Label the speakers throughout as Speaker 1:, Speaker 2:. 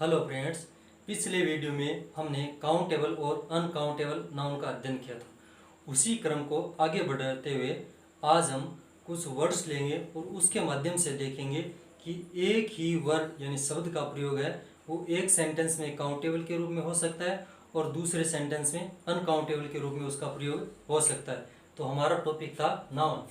Speaker 1: Hello friends, पिछले video में हमने काउंटेबल और अनकाउंटेबल नाउन का अध्ययन किया था। उसी क्रम को आगे बढ़ाते हुए आज हम कुछ वर्ड्स लेंगे और उसके माध्यम से देखेंगे कि एक ही वर्ड यानी शब्द का प्रयोग है वो एक सेंटेंस में काउंटेबल के रूप में हो सकता है और दूसरे सेंटेंस में अनकाउंटेबल के रूप में उसका प्रयोग हो सकता है। तो हमारा टॉपिक था नाउन।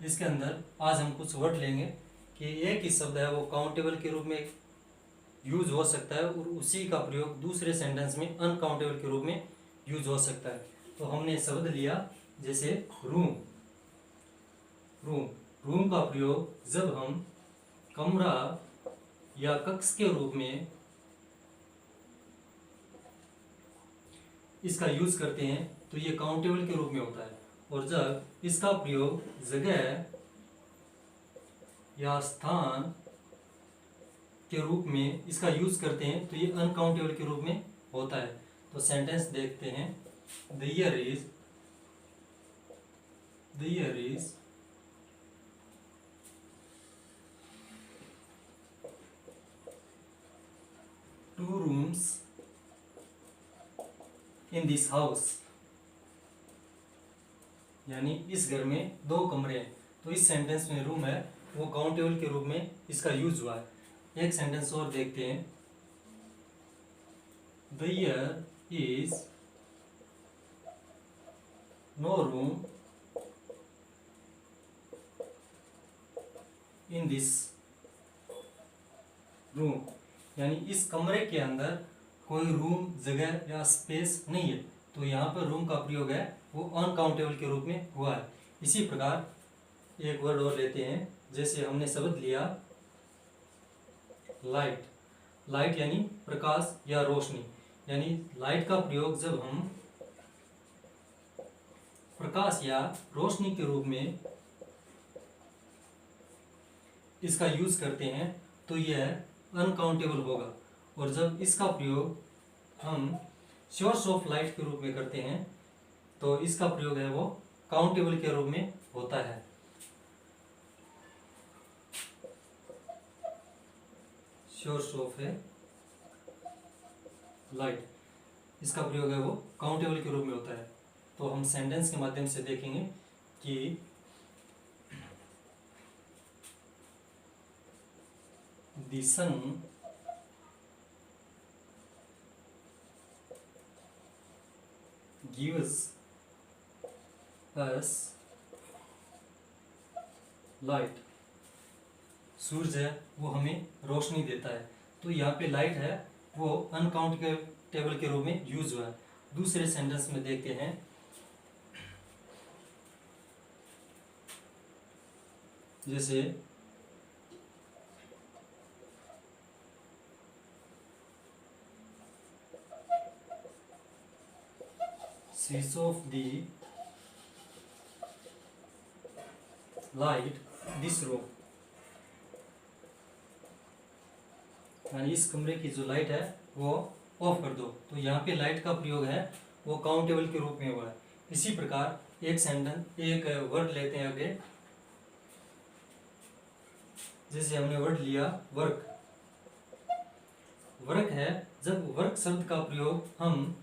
Speaker 1: इसके अंदर आज हम कुछ वर्ड लेंगे कि एक ही शब्द है वो काउंटेबल के रूप में यूज हो सकता है और उसी का प्रयोग दूसरे सेंटेंस में अनकाउंटेबल के रूप में यूज हो सकता है। तो हमने शब्द लिया जैसे रूम। रूम का प्रयोग जब हम कमरा या कक्ष के रूप में इसका यूज करते हैं तो ये काउंटेबल के रूप में होता है, और जब इसका प्रयोग जगह या स्थान के रूप में इसका यूज करते हैं तो ये अनकाउंटेबल के रूप में होता है। तो सेंटेंस देखते हैं। There is two rooms in this house, यानी इस घर में दो कमरे हैं। तो इस सेंटेंस में रूम है वो काउंटेबल के रूप में इसका यूज हुआ है। एक सेंटेंस और देखते हैं। There is no room in this room, यानी इस कमरे के अंदर कोई रूम, जगह या स्पेस नहीं है। तो यहाँ पर रूम का प्रयोग है वो अनकाउंटेबल के रूप में हुआ है। इसी प्रकार एक वर्ड और लेते हैं। जैसे हमने शब्द लिया लाइट यानी प्रकाश या रोशनी, यानी लाइट का प्रयोग जब हम प्रकाश या रोशनी के रूप में इसका यूज करते हैं तो यह अनकाउंटेबल होगा, और जब इसका प्रयोग हम सोर्स ऑफ लाइट के रूप में करते हैं तो इसका प्रयोग है वो काउंटेबल के रूप में होता है। सोर्स ऑफ है लाइट, इसका प्रयोग है वो काउंटेबल के रूप में होता है। तो हम सेंटेंस के माध्यम से देखेंगे कि the sun gives us light, सूरज है वो हमें रोशनी देता है। तो यहाँ पे लाइट है वो अनकाउंटेबल के रूप में यूज हुआ है। दूसरे सेंटेंस में देखते हैं। जैसे switch off the light this room, यानी इस कमरे की जो लाइट है वो ऑफ कर दो। तो यहाँ पे लाइट का प्रयोग है वो काउंटेबल के रूप में हुआ है। इसी प्रकार एक वर्ड लेते हैं आगे। जैसे हमने वर्ड लिया वर्क है, जब वर्क शब्द का प्रयोग हम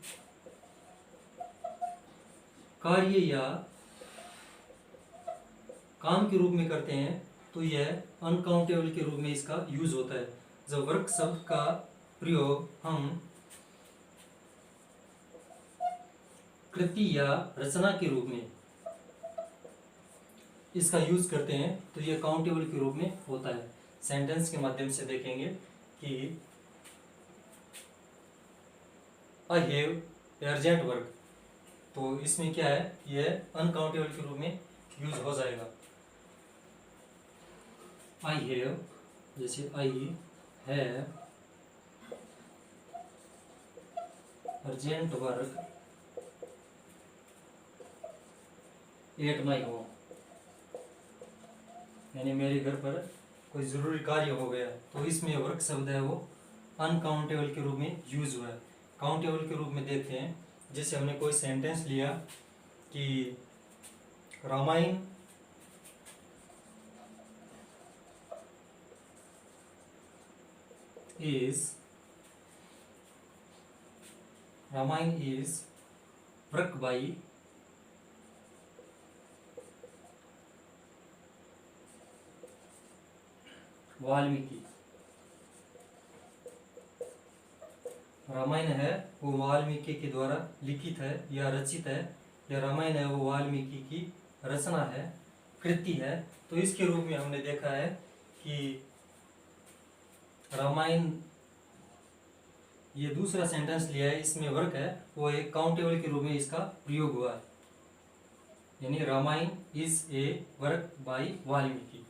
Speaker 1: कार्य या काम के रूप में करते हैं तो यह अनकाउंटेबल के रूप में इसका यूज होता है। जब वर्क शब्द का प्रयोग हम कृति या रचना के रूप में इसका यूज करते हैं तो यह काउंटेबल के रूप में होता है। सेंटेंस के माध्यम से देखेंगे कि आई हैव अर्जेंट वर्क, तो इसमें क्या है, यह अनकाउंटेबल के रूप में यूज हो जाएगा। आई हैव, जैसे I have urgent work at my home, यानी मेरे घर पर कोई ज़रूरी कार्य हो गया। तो इसमें वर्क शब्द है वो अनकाउंटेबल के रूप में यूज हुआ है। काउंटेबल के रूप में देखते हैं। जैसे हमने कोई सेंटेंस लिया कि Ramayan is Ramayana is worked by Valmiki. Ramayan है वो वाल्मीकि के द्वारा लिखित है या रचित है, या रामायण है वो वाल्मीकि की रचना है, कृति है। तो इसके रूप में हमने देखा है कि रामायण, ये दूसरा सेंटेंस लिया है, इसमें वर्क है, वो एक काउंटेबल के रूप में इसका प्रयोग हुआ है, यानी Ramayana is a work by Valmiki.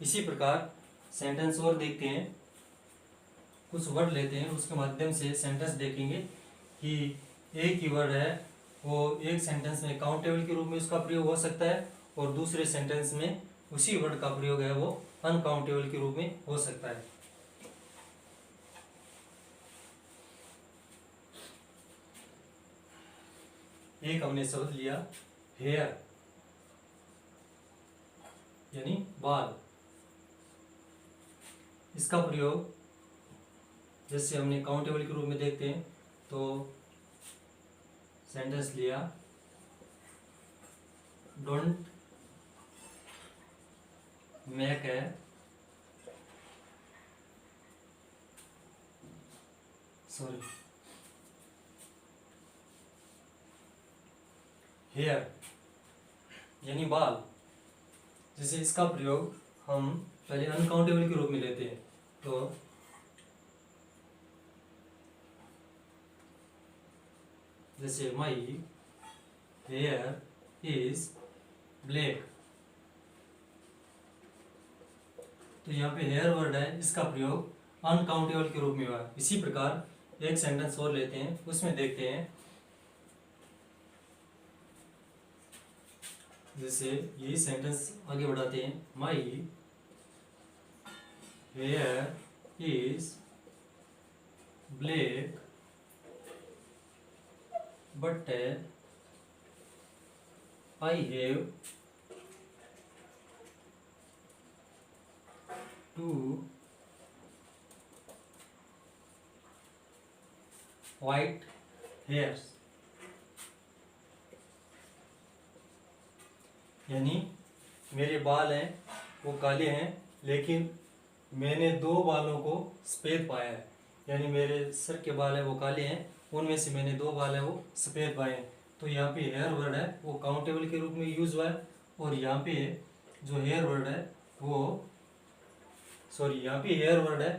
Speaker 1: इसी प्रकार सेंटेंस और देखते हैं, कुछ वर्ड लेते हैं, उसके माध्यम से सेंटेंस देखेंगे कि एक ही वर्ड है वो एक सेंटेंस में काउंटेबल के रूप में उसका प्रयोग हो सकता है, और दूसरे सेंटेंस में उसी वर्ड का प्रयोग है वो अनकाउंटेबल के रूप में हो सकता है। एक हमने शब्द लिया हेयर, यानी बाल। इसका प्रयोग जैसे हमने काउंटेबल के रूप में देखते हैं, तो सेंटेंस लिया डोंट मेक ए हेयर, यानी बाल। जैसे इसका प्रयोग हम पहले अनकाउंटेबल के रूप में लेते हैं, तो जैसे माई हेयर इज ब्लैक, तो यहाँ पे हेयर वर्ड है, इसका प्रयोग अनकाउंटेबल के रूप में हुआ। इसी प्रकार एक सेंटेंस और लेते हैं, उसमें देखते हैं, जैसे यही सेंटेंस आगे बढ़ाते हैं, my here is black but I have two white hairs, यानी मेरे बाल हैं वो काले हैं, लेकिन मैंने दो बालों को सफ़ेद पाया है, यानी मेरे सर के बाल हैं वो काले हैं, उनमें से मैंने दो बाल है वो सफ़ेद पाए हैं। तो यहाँ पे हेयर वर्ड है वो काउंटेबल के रूप में यूज हुआ है, और यहाँ पे जो हेयर वर्ड है वो यहाँ पे हेयर वर्ड है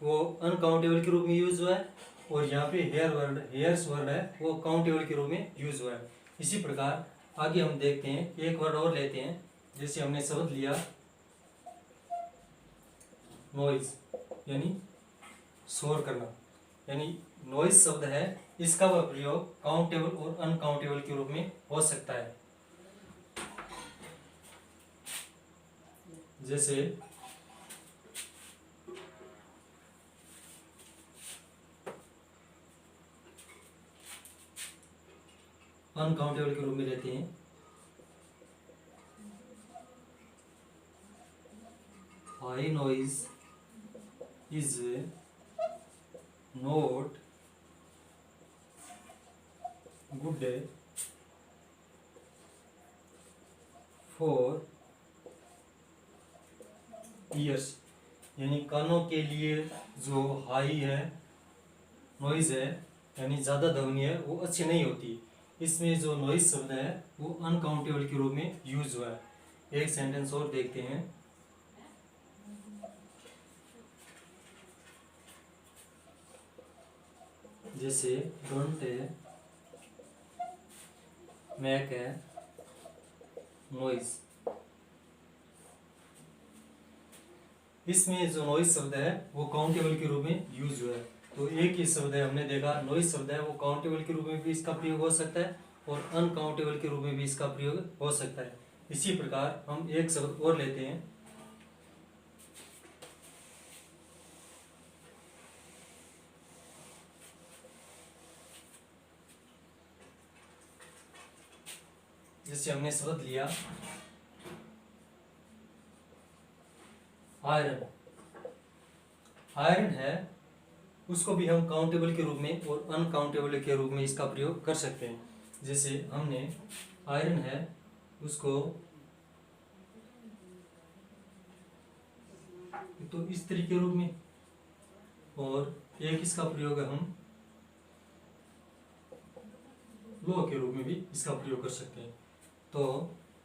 Speaker 1: वो अनकाउंटेबल के रूप में यूज हुआ है, और यहाँ पे हेयर्स वर्ड है वो काउंटेबल के रूप में यूज हुआ है। इसी प्रकार आगे हम देखते हैं, एक वर्ड और लेते हैं, जैसे हमने शब्द लिया नॉइज, यानी शोर करना, यानी नॉइज शब्द है, इसका वह प्रयोग काउंटेबल और अनकाउंटेबल के रूप में हो सकता है। जैसे अनकाउंटेबल के रूप में लेते हैं, high noise is not good for years, यानी कानों के लिए जो हाई है नॉइज है, यानी ज़्यादा ध्वनि है, वो अच्छी नहीं होती। इसमें जो नॉइज शब्द है वो अनकाउंटेबल के रूप में यूज हुआ है। एक सेंटेंस और देखते हैं, जैसे डोंट मेक ए नॉइज। इसमें जो नॉइज शब्द है वो काउंटेबल के रूप में यूज हुआ है। तो एक ही शब्द है, हमने देखा नॉइज शब्द है वो काउंटेबल के रूप में भी इसका प्रयोग हो सकता है, और अनकाउंटेबल के रूप में भी इसका प्रयोग हो सकता है। इसी प्रकार हम एक शब्द और लेते हैं, जैसे हमने शब्द लिया आयरन। आयरन है उसको भी हम काउंटेबल के रूप में और अनकाउंटेबल के रूप में इसका प्रयोग कर सकते हैं। जैसे हमने आयरन है उसको तो स्त्री के रूप में, और एक इसका प्रयोग हम लोह के रूप में भी इसका प्रयोग कर सकते हैं। तो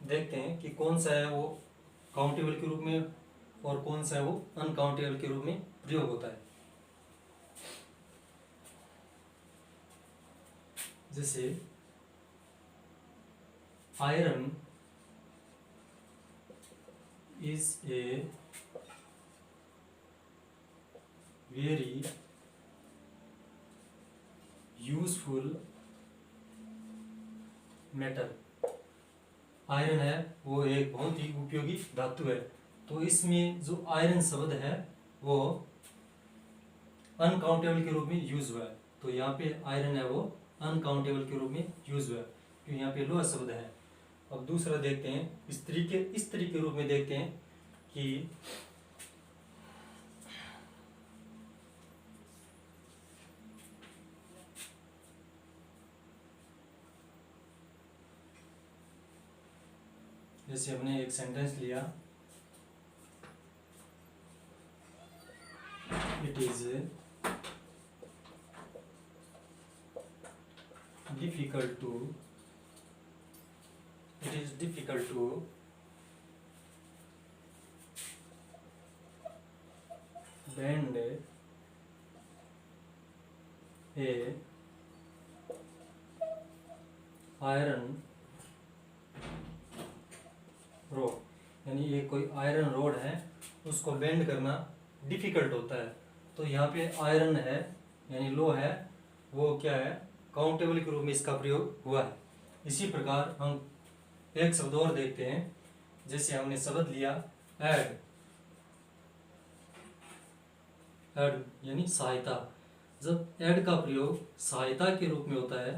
Speaker 1: देखते हैं कि कौन सा है वो काउंटेबल के रूप में और कौन सा है वो अनकाउंटेबल के रूप में प्रयोग होता है। जैसे iron is a very useful metal. Iron है वो एक बहुत ही उपयोगी धातु है। तो इसमें जो आयरन शब्द है वो अनकाउंटेबल के रूप में यूज हुआ है। तो यहाँ पे आयरन है वो अनकाउंटेबल के रूप में यूज हुआ है क्योंकि यहाँ पे लोहा शब्द है। अब दूसरा देखते हैं स्त्री के रूप में देखते हैं कि जैसे हमने एक सेंटेंस लिया, it is difficult to bend a iron rod, यानी ये कोई आयरन रोड है उसको बेंड करना डिफिकल्ट होता है। तो यहाँ पे आयरन है यानी लो है वो क्या है काउंटेबल के रूप में इसका प्रयोग हुआ है। इसी प्रकार हम एक शब्द और देखते हैं। जैसे हमने शब्द लिया एड, एड यानी सहायता। जब एड का प्रयोग सहायता के रूप में होता है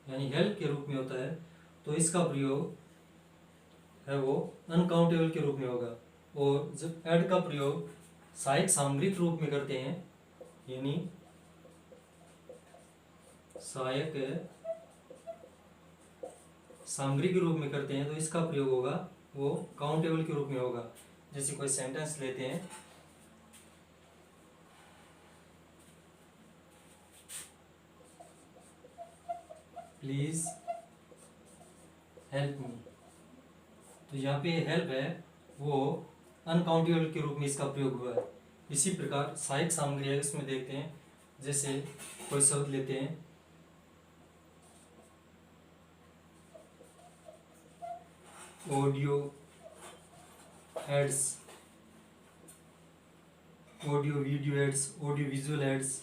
Speaker 1: यानी हेल्प के रूप में होता है तो इसका प्रयोग है वो अनकाउंटेबल के रूप में होगा। और जब एड का प्रयोग सहायक सामग्री के रूप में करते हैं यानी सहायक सामग्री के रूप में करते हैं तो इसका प्रयोग होगा वो काउंटेबल के रूप में होगा। जैसे कोई सेंटेंस लेते हैं, प्लीज हेल्प मी। तो यहाँ पे हेल्प है वो अनकाउंटेबल के रूप में इसका प्रयोग हुआ है। इसी प्रकार सहायक सामग्री है इसमें देखते हैं। जैसे कोई शब्द लेते हैं, audio aids, audio video aids, audio visual aids,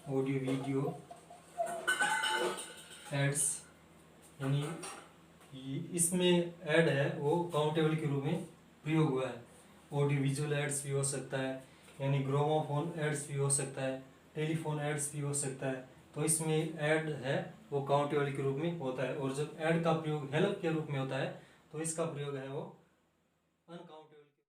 Speaker 1: audio video aids, यानी इसमें ऐड है वो काउंटेबल के रूप में प्रयोग हुआ है। ऑडियो विजुअल एड्स भी हो सकता है यानी ग्रामोफोन एड्स भी हो सकता है, टेलीफोन एड्स भी हो सकता है। तो इसमें ऐड है वो काउंटेबल के रूप में होता है। और जब ऐड का प्रयोग हेल्प के रूप में होता है तो इसका प्रयोग है वो अनकाउंटेबल